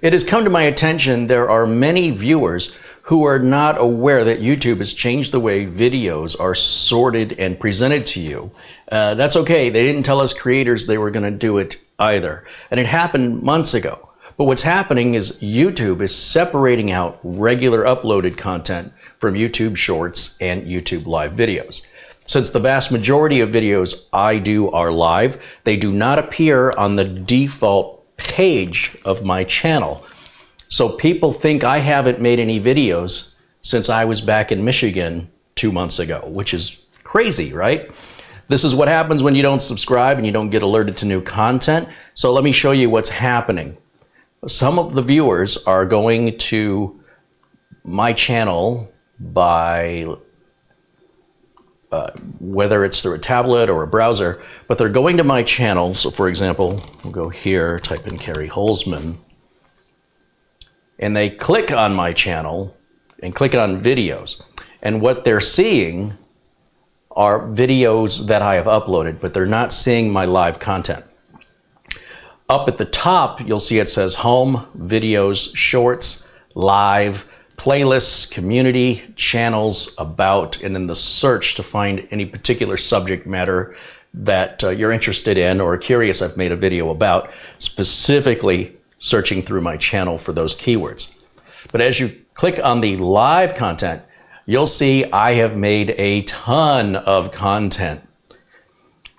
It has come to my attention there are many viewers who are not aware that YouTube has changed the way videos are sorted and presented to you. That's okay. They didn't tell us creators they were going to do it either. And it happened months ago. But what's happening is YouTube is separating out regular uploaded content from YouTube Shorts and YouTube Live videos. Since the vast majority of videos I do are live, they do not appear on the default page of my channel. So people think I haven't made any videos since I was back in Michigan 2 months ago, which is crazy, right? This is what happens when you don't subscribe and you don't get alerted to new content. So let me show you what's happening. Some of the viewers are going to my channel by whether it's through a tablet or a browser, but they're going to my channel. So for example, we'll go here, type in CareyHolzman, and they click on my channel and click on videos. And what they're seeing are videos that I have uploaded, but they're not seeing my live content. Up at the top, you'll see it says Home, Videos, Shorts, Live, Playlists, Community, Channels, About, and in the search to find any particular subject matter that you're interested in or curious I've made a video about, specifically searching through my channel for those keywords. But as you click on the live content, you'll see I have made a ton of content.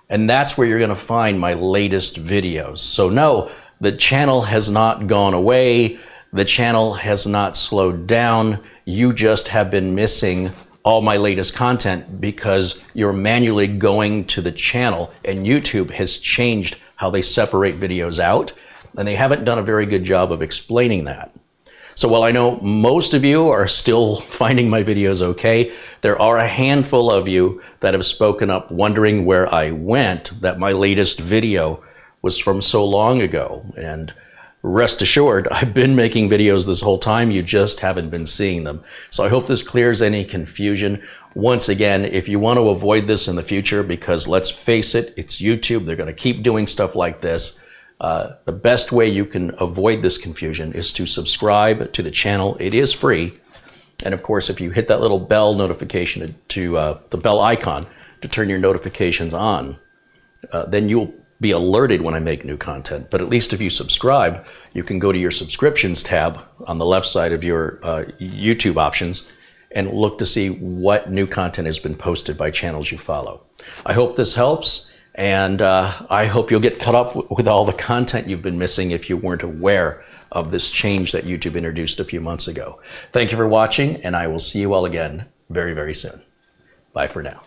And that's where you're going to find my latest videos. So no, the channel has not gone away. The channel has not slowed down. You just have been missing all my latest content because you're manually going to the channel, and YouTube has changed how they separate videos out, and they haven't done a very good job of explaining that. So while I know most of you are still finding my videos okay, there are a handful of you that have spoken up wondering where I went, that my latest video was from so long ago. And rest assured, I've been making videos this whole time, you just haven't been seeing them. So I hope this clears any confusion. Once again, if you want to avoid this in the future, because let's face it, it's YouTube, they're going to keep doing stuff like this. The best way you can avoid this confusion is to subscribe to the channel. It is free. And of course, if you hit that little bell notification to the bell icon to turn your notifications on, then you'll be alerted when I make new content. But at least if you subscribe, you can go to your subscriptions tab on the left side of your YouTube options and look to see what new content has been posted by channels you follow. I hope this helps. And I hope you'll get caught up with all the content you've been missing if you weren't aware of this change that YouTube introduced a few months ago. Thank you for watching, and I will see you all again very, very soon. Bye for now.